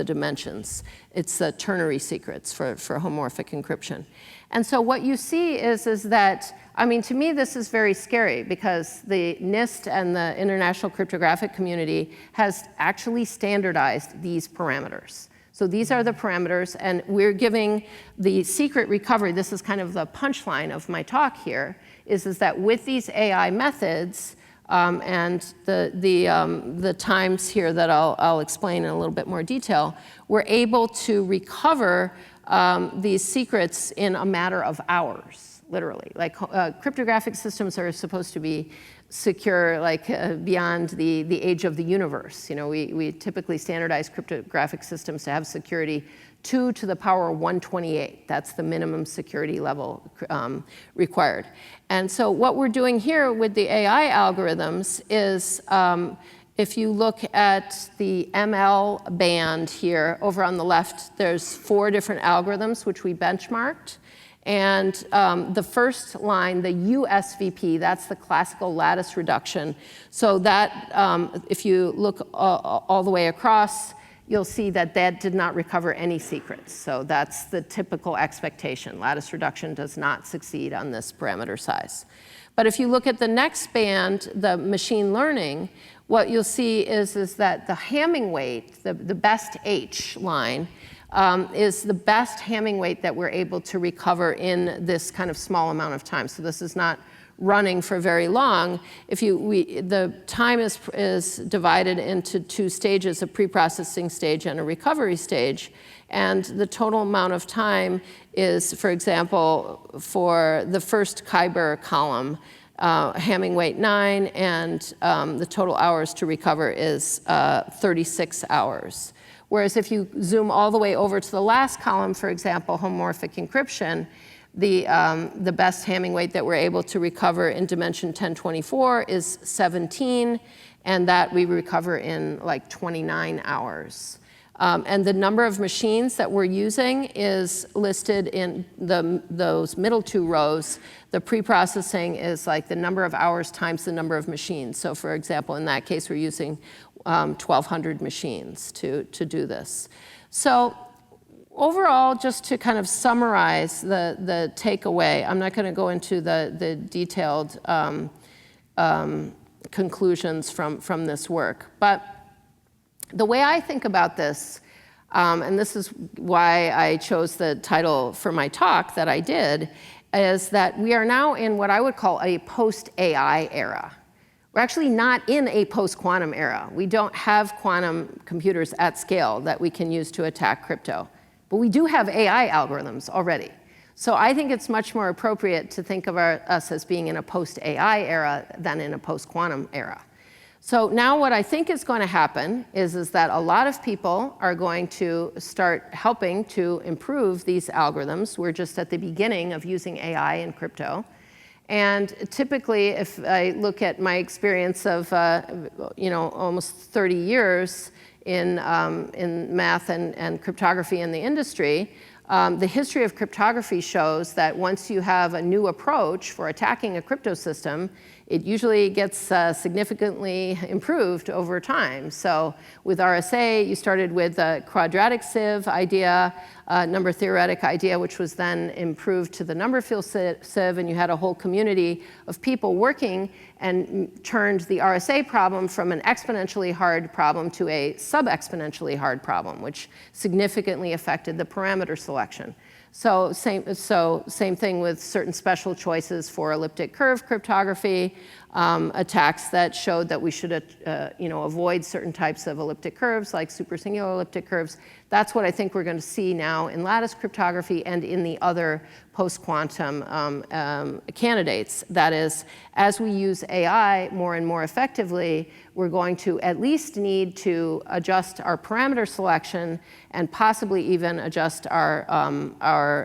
dimensions. It's the ternary secrets for homomorphic encryption. And so what you see is that, I mean, to me, this is very scary because the NIST and the International Cryptographic Community has actually standardized these parameters. So these are the parameters, and we're giving the secret recovery. This is kind of the punchline of my talk here, is that with these AI methods, and the times here that I'll explain in a little bit more detail, we're able to recover these secrets in a matter of hours, literally. Like cryptographic systems are supposed to be secure, like beyond the age of the universe. You know, we typically standardize cryptographic systems to have security 2 to the power 128. That's the minimum security level is. And so what we're doing here with the AI algorithms is If you look at the ML band here, over on the left, there's 4 different algorithms which we benchmarked. And the first line, the USVP, that's the classical lattice reduction. So that, if you look all the way across, you'll see that that did not recover any secrets. So that's the typical expectation. Lattice reduction does not succeed on this parameter size. But if you look at the next band, the machine learning, what you'll see is that the Hamming weight, the best H line, is the best Hamming weight that we're able to recover in this kind of small amount of time. So this is not running for very long. The time is divided into 2 stages, a pre-processing stage and a recovery stage. And the total amount of time is, for example, for the first Kyber column, Hamming weight 9, and the total hours to recover is 36 hours. Whereas if you zoom all the way over to the last column, for example, homomorphic encryption, the best Hamming weight that we're able to recover in dimension 1024 is 17, and that we recover in like 29 hours. And the number of machines that we're using is listed in those middle 2 rows. The pre-processing is like the number of hours times the number of machines. So for example, in that case, we're using 1,200 machines to do this. So overall, just to kind of summarize the takeaway, I'm not going to go into the detailed conclusions from this work. But the way I think about this, and this is why I chose the title for my talk that I did, is that we are now in what I would call a post-AI era. We're actually not in a post-quantum era. We don't have quantum computers at scale that we can use to attack crypto. But we do have AI algorithms already. So I think it's much more appropriate to think of us as being in a post-AI era than in a post-quantum era. So now what I think is going to happen is that a lot of people are going to start helping to improve these algorithms. We're just at the beginning of using AI in crypto. And typically, if I look at my experience of almost 30 years in math and cryptography in the industry, the history of cryptography shows that once you have a new approach for attacking a crypto system, it usually gets significantly improved over time. So with RSA, you started with a quadratic sieve idea, number theoretic idea, which was then improved to the number field sieve, and you had a whole community of people working and turned the RSA problem from an exponentially hard problem to a sub-exponentially hard problem, which significantly affected the parameter selection. So same thing with certain special choices for elliptic curve cryptography, attacks that showed that we should avoid certain types of elliptic curves like supersingular elliptic curves. That's what I think we're going to see now in lattice cryptography and in the other post-quantum candidates. That is, as we use AI more and more effectively, we're going to at least need to adjust our parameter selection and possibly even adjust our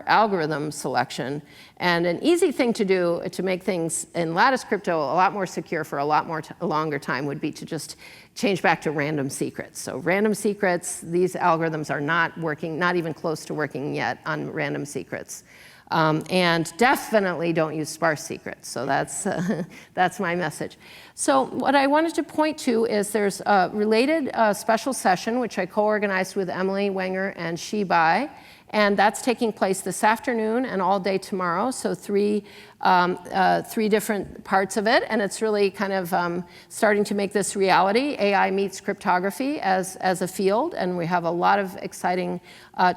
algorithm selection. And an easy thing to do to make things in lattice crypto a lot more secure for a lot more longer time would be to just change back to random secrets. So random secrets, these algorithms are not working, not even close to working yet on random secrets. And definitely don't use sparse secrets. So that's my message. So what I wanted to point to is there's a related special session, which I co-organized with Emily Wenger and Shibai. And that's taking place this afternoon and all day tomorrow. So three different parts of it. And it's really kind of starting to make this reality. AI meets cryptography as a field. And we have a lot of exciting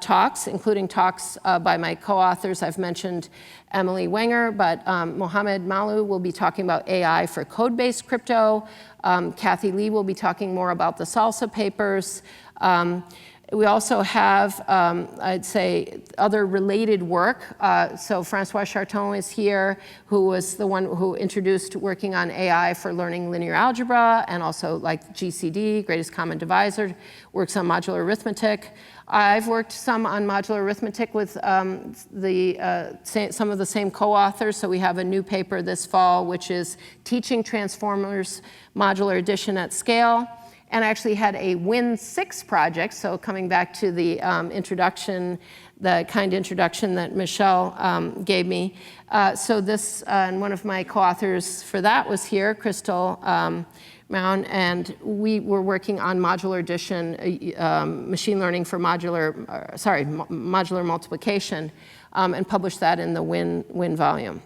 talks, including talks by my co-authors. I've mentioned Emily Wenger, but Mohamed Malu will be talking about AI for code-based crypto. Kathy Lee will be talking more about the SALSA papers. We also have, I'd say, other related work. So Francois Charton is here, who was the one who introduced working on AI for learning linear algebra, and also like GCD, greatest common divisor, works on modular arithmetic. I've worked some on modular arithmetic with some of the same co-authors. So we have a new paper this fall, which is Teaching Transformers Modular Addition at Scale. And I actually had a Win6 project, so coming back to the introduction, the kind introduction that Michelle gave me. So this, and one of my co-authors for that was here, Crystal Mound, and we were working on modular addition, machine learning for modular multiplication, and published that in the Win volume.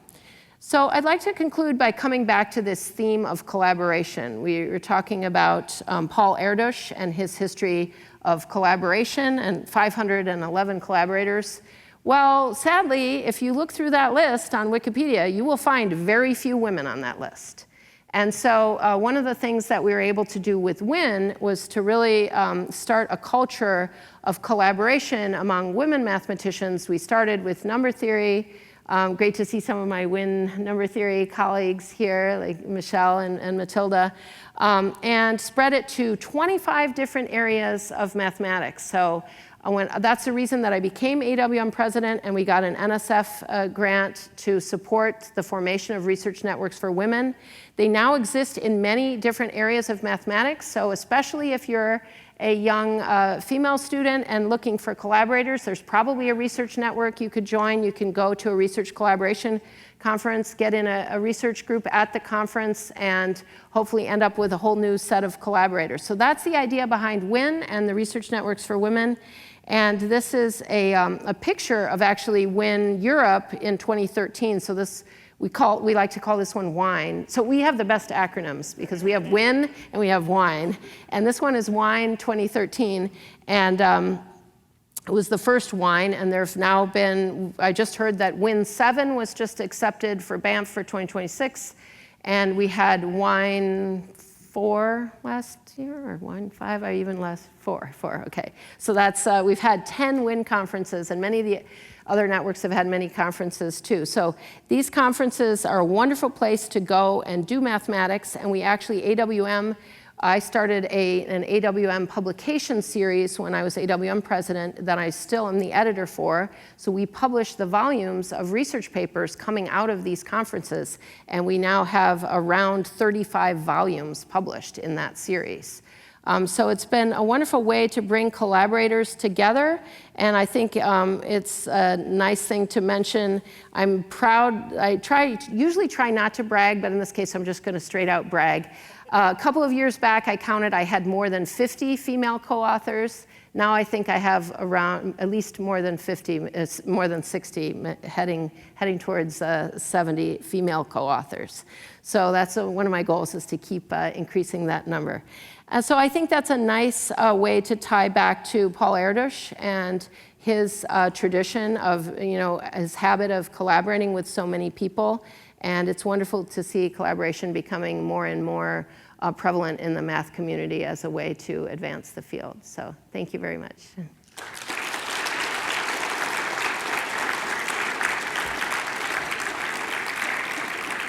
So I'd like to conclude by coming back to this theme of collaboration. We were talking about Paul Erdős and his history of collaboration and 511 collaborators. Well, sadly, if you look through that list on Wikipedia, you will find very few women on that list. And so one of the things that we were able to do with Win was to really start a culture of collaboration among women mathematicians. We started with number theory. Great to see some of my Win number theory colleagues here, like Michelle and Matilda, and spread it to 25 different areas of mathematics. So that's the reason that I became AWM president, and we got an NSF grant to support the formation of research networks for women. They now exist in many different areas of mathematics, so especially if you're a young female student and looking for collaborators, there's probably a research network you could join. You can go to a research collaboration conference, get in a research group at the conference, and hopefully end up with a whole new set of collaborators. So that's the idea behind WIN and the Research Networks for Women. And this is a picture of actually WIN Europe in 2013. So this, we like to call this one WINE. So we have the best acronyms because we have WIN and we have WINE. And this one is WINE 2013. And it was the first WINE, and there's now been, I just heard that WIN 7 was just accepted for Banff for 2026. And we had WINE 4 last year, or WINE 5, or even less, 4, okay. So that's, we've had 10 WIN conferences, and many of the other networks have had many conferences too. So these conferences are a wonderful place to go and do mathematics, and we actually, AWM, I started an AWM publication series when I was AWM president that I still am the editor for. So we publish the volumes of research papers coming out of these conferences, and we now have around 35 volumes published in that series. So it's been a wonderful way to bring collaborators together, and I think it's a nice thing to mention. I'm proud, usually try not to brag, but in this case I'm just going to straight out brag. A couple of years back, I counted I had more than 50 female co-authors. Now I think I have around at least more than 50, more than 60, heading towards 70 female co-authors. So that's one of my goals, is to keep increasing that number. And so I think that's a nice way to tie back to Paul Erdős and his tradition of, his habit of collaborating with so many people. And it's wonderful to see collaboration becoming more and more prevalent in the math community as a way to advance the field. So thank you very much.